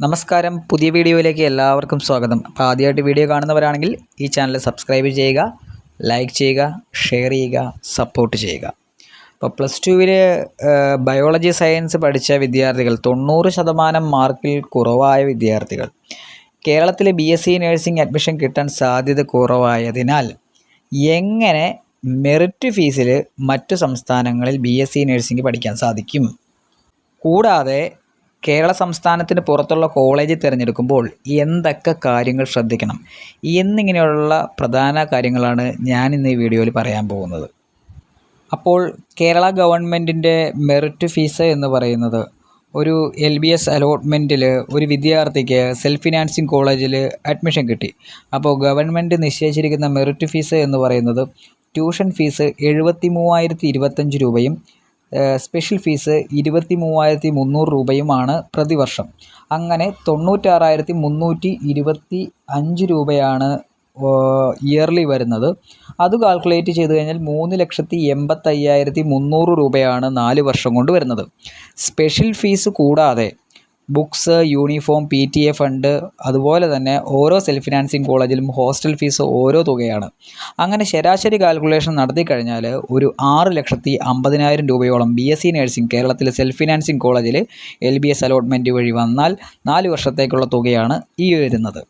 നമസ്കാരം, പുതിയ വീഡിയോയിലേക്ക് എല്ലാവർക്കും സ്വാഗതം. അപ്പോൾ ആദ്യമായിട്ട് വീഡിയോ കാണുന്നവരാണെങ്കിൽ ഈ ചാനൽ സബ്സ്ക്രൈബ് ചെയ്യുക, ലൈക്ക് ചെയ്യുക, ഷെയർ ചെയ്യുക, സപ്പോർട്ട് ചെയ്യുക. അപ്പോൾ +2 ബയോളജി സയൻസ് പഠിച്ച വിദ്യാർത്ഥികൾ 90% മാർക്കിൽ കുറവായ വിദ്യാർത്ഥികൾ കേരളത്തിൽ BSc നഴ്സിംഗ് അഡ്മിഷൻ കിട്ടാൻ സാധ്യത കുറവായതിനാൽ എങ്ങനെ മെറിറ്റ് ഫീസിൽ മറ്റു സംസ്ഥാനങ്ങളിൽ BSc നഴ്സിംഗ് പഠിക്കാൻ സാധിക്കും, കൂടാതെ കേരള സംസ്ഥാനത്തിന് പുറത്തുള്ള കോളേജ് തിരഞ്ഞെടുക്കുമ്പോൾ എന്തൊക്കെ കാര്യങ്ങൾ ശ്രദ്ധിക്കണം എന്നിങ്ങനെയുള്ള പ്രധാന കാര്യങ്ങളാണ് ഞാൻ ഇന്ന് ഈ വീഡിയോയിൽ പറയാൻ പോകുന്നത്. അപ്പോൾ കേരള ഗവൺമെൻറ്റിൻ്റെ മെറിറ്റ് ഫീസ് എന്ന് പറയുന്നത് ഒരു LBS അലോട്ട്മെൻറ്റിൽ ഒരു വിദ്യാർത്ഥിക്ക് സെൽഫ് ഫിനാൻസിങ് കോളേജിൽ അഡ്മിഷൻ കിട്ടി. അപ്പോൾ ഗവൺമെൻറ് നിശ്ചയിച്ചിരിക്കുന്ന മെറിറ്റ് ഫീസ് എന്ന് പറയുന്നത് ട്യൂഷൻ ഫീസ് 73,025 രൂപയും സ്പെഷ്യൽ ഫീസ് 23,300 രൂപയുമാണ് പ്രതിവർഷം. അങ്ങനെ 96,325 രൂപയാണ് ഇയർലി വരുന്നത്. അത് കാൽക്കുലേറ്റ് ചെയ്ത് കഴിഞ്ഞാൽ 3,85,300 രൂപയാണ് 4 വർഷം കൊണ്ട് വരുന്നത്. സ്പെഷ്യൽ ഫീസ് കൂടാതെ ബുക്സ്, യൂണിഫോം, PTA ഫണ്ട്, അതുപോലെ തന്നെ ഓരോ സെൽഫ് ഫിനാൻസിങ് കോളേജിലും ഹോസ്റ്റൽ ഫീസ് ഓരോ തുകയാണ്. അങ്ങനെ ശരാശരി കാൽക്കുലേഷൻ നടത്തി കഴിഞ്ഞാൽ ഒരു 6,50,000 രൂപയോളം BSc നഴ്സിംഗ് കേരളത്തിലെ സെൽഫ് ഫിനാൻസിങ് കോളേജിൽ LBS അലോട്ട്മെൻറ്റ് വഴി വന്നാൽ 4 വർഷത്തേക്കുള്ള തുകയാണ് ഈ വരുന്നത്.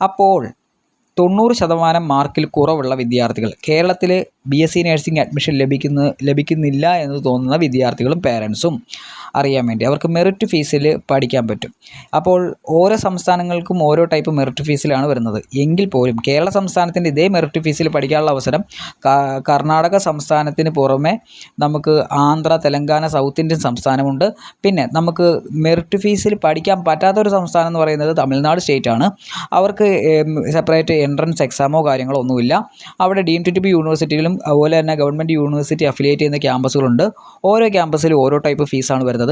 അപ്പോൾ 90% മാർക്കിൽ കുറവുള്ള വിദ്യാർത്ഥികൾ കേരളത്തിൽ BSc നഴ്സിംഗ് അഡ്മിഷൻ ലഭിക്കുന്നില്ല എന്ന് തോന്നുന്ന വിദ്യാർത്ഥികളും പേരൻസും അറിയാൻ വേണ്ടി അവർക്ക് മെറിറ്റ് ഫീസിൽ പഠിക്കാൻ പറ്റും. അപ്പോൾ ഓരോ സംസ്ഥാനങ്ങൾക്കും ഓരോ ടൈപ്പ് മെറിറ്റ് ഫീസിലാണ് വരുന്നത്. എങ്കിൽ പോലും കേരള സംസ്ഥാനത്തിൻ്റെ ഇതേ മെറിറ്റ് ഫീസിൽ പഠിക്കാനുള്ള അവസരം കർണാടക സംസ്ഥാനത്തിന് പുറമെ നമുക്ക് ആന്ധ്ര, തെലങ്കാന, സൗത്ത് ഇന്ത്യൻ സംസ്ഥാനമുണ്ട്. പിന്നെ നമുക്ക് മെറിറ്റ് ഫീസിൽ പഠിക്കാൻ പറ്റാത്തൊരു സംസ്ഥാനം എന്ന് പറയുന്നത് തമിഴ്നാട് സ്റ്റേറ്റ് ആണ്. അവർക്ക് സെപ്പറേറ്റ് എൻട്രൻസ് എക്സാമോ കാര്യങ്ങളോ ഒന്നുമില്ല. അവിടെ ഡീംഡ് ടു ബി യൂണിവേഴ്സിറ്റികളും അതുപോലെ തന്നെ ഗവൺമെൻറ് യൂണിവേഴ്സിറ്റി അഫിലിയേറ്റ് ചെയ്യുന്ന ക്യാമ്പസുകളുണ്ട്. ഓരോ ക്യാമ്പസിലും ഓരോ ടൈപ്പ് ഫീസാണ് വരുന്നത്.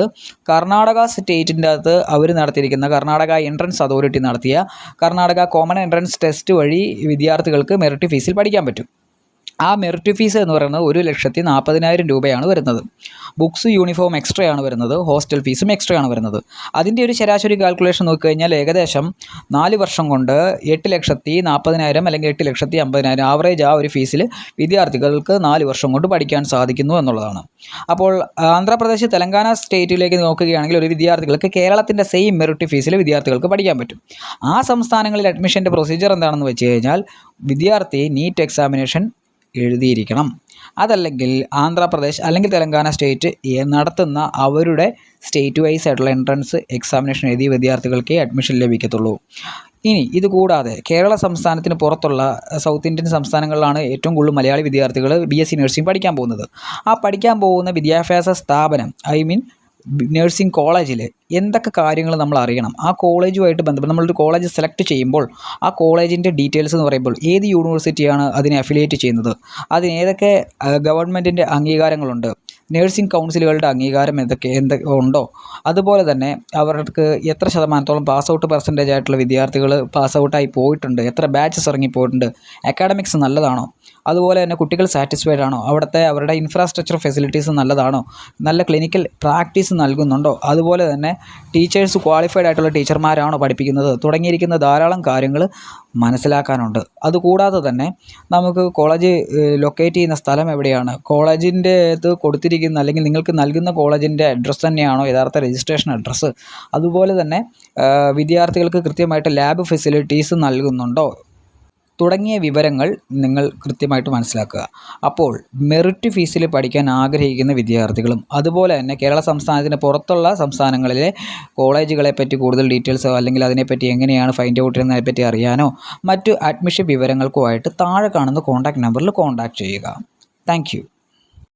കർണാടക സ്റ്റേറ്റിൻ്റെ അകത്ത് അവർ നടത്തിയിരിക്കുന്ന കർണാടക എൻട്രൻസ് അതോറിറ്റി നടത്തിയ കർണാടക കോമൺ എൻട്രൻസ് ടെസ്റ്റ് വഴി വിദ്യാർത്ഥികൾക്ക് മെറിറ്റ് ഫീസിൽ പഠിക്കാൻ പറ്റും. ആ മെറിറ്റ് ഫീസ് എന്ന് പറയുന്നത് 1,40,000 രൂപയാണ് വരുന്നത്. ബുക്സ്, യൂണിഫോം എക്സ്ട്രയാണ് വരുന്നത്. ഹോസ്റ്റൽ ഫീസും എക്സ്ട്രയാണ് വരുന്നത്. അതിൻ്റെ ഒരു ശരാശരി കാൽക്കുലേഷൻ നോക്കിക്കഴിഞ്ഞാൽ ഏകദേശം 4 വർഷം കൊണ്ട് 8,40,000 അല്ലെങ്കിൽ 8,50,000 ആവറേജ് ആ ഒരു ഫീസിൽ വിദ്യാർത്ഥികൾക്ക് 4 വർഷം കൊണ്ട് പഠിക്കാൻ സാധിക്കുന്നു എന്നുള്ളതാണ്. അപ്പോൾ ആന്ധ്രാപ്രദേശ്, തെലങ്കാന സ്റ്റേറ്റിലേക്ക് നോക്കുകയാണെങ്കിൽ ഒരു വിദ്യാർത്ഥികൾക്ക് കേരളത്തിൻ്റെ സെയിം മെറിറ്റ് ഫീസിൽ വിദ്യാർത്ഥികൾക്ക് പഠിക്കാൻ പറ്റും. ആ സംസ്ഥാനങ്ങളിൽ അഡ്മിഷൻ്റെ പ്രൊസീജിയർ എന്താണെന്ന് വെച്ച് കഴിഞ്ഞാൽ വിദ്യാർത്ഥി നീറ്റ് എക്സാമിനേഷൻ എഴുതിയിരിക്കണം. അതല്ലെങ്കിൽ ആന്ധ്രാപ്രദേശ് അല്ലെങ്കിൽ തെലങ്കാന സ്റ്റേറ്റ് നടത്തുന്ന അവരുടെ സ്റ്റേറ്റ് വൈസ് ആയിട്ടുള്ള എൻട്രൻസ് എക്സാമിനേഷൻ എഴുതിയ വിദ്യാർത്ഥികൾക്കേ അഡ്മിഷൻ ലഭിക്കത്തുള്ളൂ. ഇനി ഇത് കൂടാതെ കേരള സംസ്ഥാനത്തിന് പുറത്തുള്ള സൗത്ത് ഇന്ത്യൻ സംസ്ഥാനങ്ങളിലാണ് ഏറ്റവും കൂടുതൽ മലയാളി വിദ്യാർത്ഥികൾ BSc നഴ്സിംഗ് പഠിക്കാൻ പോകുന്നത്. ആ പഠിക്കാൻ പോകുന്ന വിദ്യാഭ്യാസ സ്ഥാപനം നഴ്സിംഗ് കോളേജിൽ എന്തൊക്കെ കാര്യങ്ങൾ നമ്മൾ അറിയണം, ആ കോളേജുമായിട്ട് ബന്ധപ്പെട്ട് നമ്മളൊരു കോളേജ് സെലക്ട് ചെയ്യുമ്പോൾ ആ കോളേജിൻ്റെ ഡീറ്റെയിൽസ് എന്ന് പറയുമ്പോൾ ഏത് യൂണിവേഴ്സിറ്റിയാണ് അതിനെ അഫിലിയേറ്റ് ചെയ്യുന്നത്, അതിന് ഏതൊക്കെ ഗവൺമെൻറ്റിൻ്റെ അംഗീകാരങ്ങളുണ്ട്, നഴ്സിംഗ് കൗൺസിലുകളുടെ അംഗീകാരം എന്തൊക്കെ ഉണ്ടോ, അതുപോലെ തന്നെ അവർക്ക് എത്ര ശതമാനത്തോളം പാസ് ഔട്ട് പെർസെൻറ്റേജ് ആയിട്ടുള്ള വിദ്യാർത്ഥികൾ പാസ് ഔട്ടായി പോയിട്ടുണ്ട്, എത്ര ബാച്ചസ് ഇറങ്ങിപ്പോയിട്ടുണ്ട്, അക്കാഡമിക്സ് നല്ലതാണോ, അതുപോലെ തന്നെ കുട്ടികൾ സാറ്റിസ്ഫൈഡ് ആണോ, അവരുടെ ഇൻഫ്രാസ്ട്രക്ചർ ഫെസിലിറ്റീസ് നല്ലതാണോ, നല്ല ക്ലിനിക്കൽ പ്രാക്ടീസ് നൽകുന്നുണ്ടോ, അതുപോലെ തന്നെ ടീച്ചേഴ്സ് ക്വാളിഫൈഡ് ആയിട്ടുള്ള ടീച്ചർമാരാണോ പഠിപ്പിക്കുന്നത് തുടങ്ങിയിരിക്കുന്ന ധാരാളം കാര്യങ്ങൾ മനസ്സിലാക്കാനുണ്ട്. അതുകൂടാതെ തന്നെ നമുക്ക് കോളേജ് ലൊക്കേറ്റ് ചെയ്യുന്ന സ്ഥലം എവിടെയാണ്, കോളേജിൻ്റെ കൊടുത്തിരിക്കുന്ന അല്ലെങ്കിൽ നിങ്ങൾക്ക് നൽകുന്ന കോളേജിൻ്റെ അഡ്രസ്സ് തന്നെയാണോ യഥാർത്ഥ രജിസ്ട്രേഷൻ അഡ്രസ്സ്, അതുപോലെ തന്നെ വിദ്യാർത്ഥികൾക്ക് കൃത്യമായിട്ട് ലാബ് ഫെസിലിറ്റീസ് നൽകുന്നുണ്ടോ തുടങ്ങിയ വിവരങ്ങൾ നിങ്ങൾ കൃത്യമായിട്ട് മനസ്സിലാക്കുക. അപ്പോൾ മെറിറ്റ് ഫീസിൽ പഠിക്കാൻ ആഗ്രഹിക്കുന്ന വിദ്യാർത്ഥികളും അതുപോലെ തന്നെ കേരള സംസ്ഥാനത്തിന് പുറത്തുള്ള സംസ്ഥാനങ്ങളിലെ കോളേജുകളെ പറ്റി കൂടുതൽ ഡീറ്റെയിൽസോ അല്ലെങ്കിൽ അതിനെപ്പറ്റി എങ്ങനെയാണ് ഫൈൻഡ് ഔട്ട് ചെയ്യുന്നതിനെപ്പറ്റി അറിയാനോ മറ്റു അഡ്മിഷൻ വിവരങ്ങൾക്കുമായിട്ട് താഴെ കാണുന്ന കോൺടാക്റ്റ് നമ്പറിൽ കോൺടാക്റ്റ് ചെയ്യുക. Thank you.